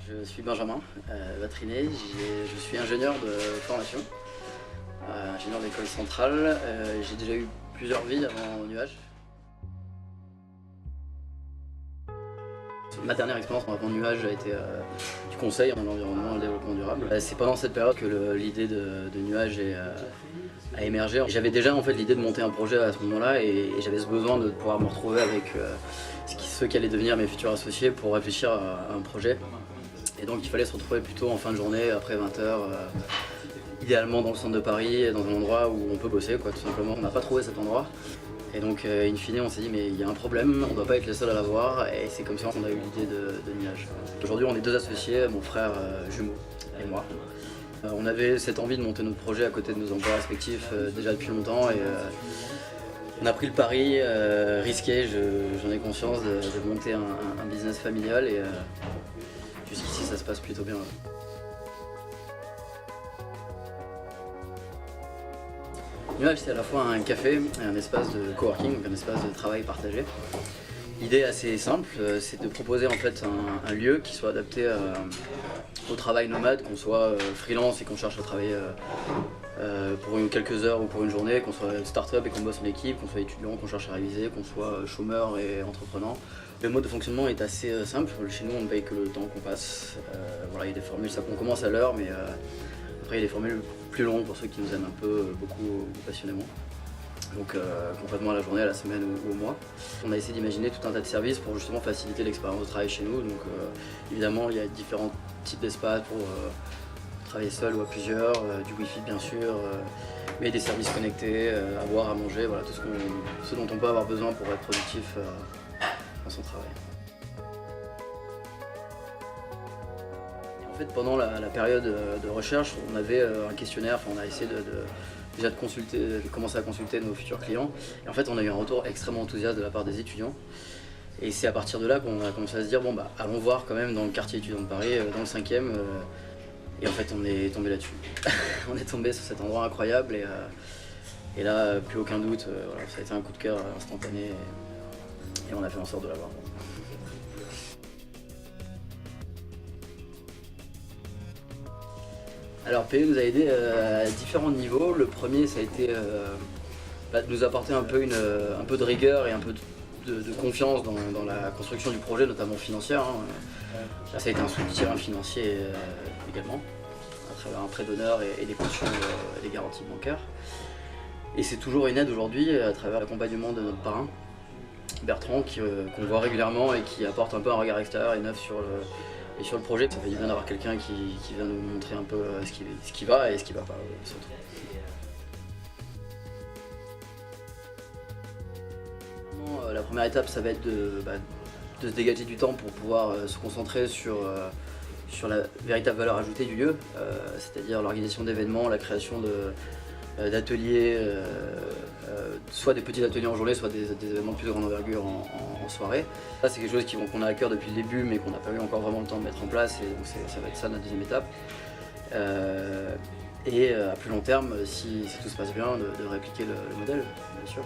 Je suis Benjamin Vatriné, je suis ingénieur de formation, ingénieur d'école centrale. J'ai déjà eu plusieurs vies avant Nuage. Ma dernière expérience avant Nuage a été du conseil en environnement et le développement durable. C'est pendant cette période que l'idée de Nuage a émergé. J'avais déjà en fait l'idée de monter un projet à ce moment-là et j'avais ce besoin de pouvoir me retrouver avec ceux qui allaient devenir mes futurs associés pour réfléchir à un projet. Et donc il fallait se retrouver plutôt en fin de journée, après 20h, idéalement dans le centre de Paris, dans un endroit où on peut bosser, quoi, tout simplement. On n'a pas trouvé cet endroit. Et donc in fine on s'est dit mais il y a un problème, on ne doit pas être les seuls à l'avoir, et c'est comme ça qu'on a eu l'idée de Nuage. Aujourd'hui on est deux associés, mon frère jumeau et moi. On avait cette envie de monter notre projet à côté de nos emplois respectifs déjà depuis longtemps, et on a pris le pari risqué, j'en ai conscience, de monter un business familial, et jusqu'ici ça se passe plutôt bien. Nuage, c'est à la fois un café et un espace de coworking, donc un espace de travail partagé. L'idée est assez simple, c'est de proposer en fait un lieu qui soit adapté au travail nomade, qu'on soit freelance et qu'on cherche à travailler pour quelques heures ou pour une journée, qu'on soit start-up et qu'on bosse en équipe, qu'on soit étudiant, qu'on cherche à réviser, qu'on soit chômeur et entreprenant. Le mode de fonctionnement est assez simple. Chez nous, on ne paye que le temps qu'on passe. Voilà, il y a des formules, ça qu'on commence à l'heure, mais après il y a des formules plus longues pour ceux qui nous aiment un peu, beaucoup ou passionnément. Donc complètement à la journée, à la semaine ou au mois. On a essayé d'imaginer tout un tas de services pour justement faciliter l'expérience de travail chez nous. Donc évidemment, il y a différents types d'espaces pour travailler seul ou à plusieurs, du wifi bien sûr, mais des services connectés, à boire, à manger, voilà, tout ce dont on peut avoir besoin pour être productif dans son travail. En fait, pendant la période de recherche, on avait un questionnaire, on a essayé déjà de commencer à consulter nos futurs clients. Et en fait, on a eu un retour extrêmement enthousiaste de la part des étudiants. Et c'est à partir de là qu'on a commencé à se dire, bon bah allons voir quand même dans le quartier étudiant de Paris, dans le 5e. Et en fait, on est tombé là-dessus. On est tombé sur cet endroit incroyable, et là, plus aucun doute, voilà, ça a été un coup de cœur instantané, et on a fait en sorte de l'avoir. Alors PE nous a aidé à différents niveaux. Le premier, ça a été de nous apporter un peu de rigueur et un peu de confiance dans la construction du projet, notamment financière. Là, ça a été un soutien financier également, à travers un prêt d'honneur et des cautions et des garanties bancaires. Et c'est toujours une aide aujourd'hui à travers l'accompagnement de notre parrain, Bertrand, qu'on voit régulièrement et qui apporte un peu un regard extérieur et neuf sur le projet. Ça fait du bien d'avoir quelqu'un qui vient nous montrer un peu ce qui va et ce qui va pas surtout. La première étape, ça va être de se dégager du temps pour pouvoir se concentrer sur la véritable valeur ajoutée du lieu, c'est-à-dire l'organisation d'événements, la création d'ateliers, soit des petits ateliers en journée, soit des événements de plus grande envergure en soirée. Ça, c'est quelque chose qu'on a à cœur depuis le début, mais qu'on n'a pas eu encore vraiment le temps de mettre en place, et donc ça va être ça notre deuxième étape. Et à plus long terme, si tout se passe bien, de répliquer le modèle, bien sûr.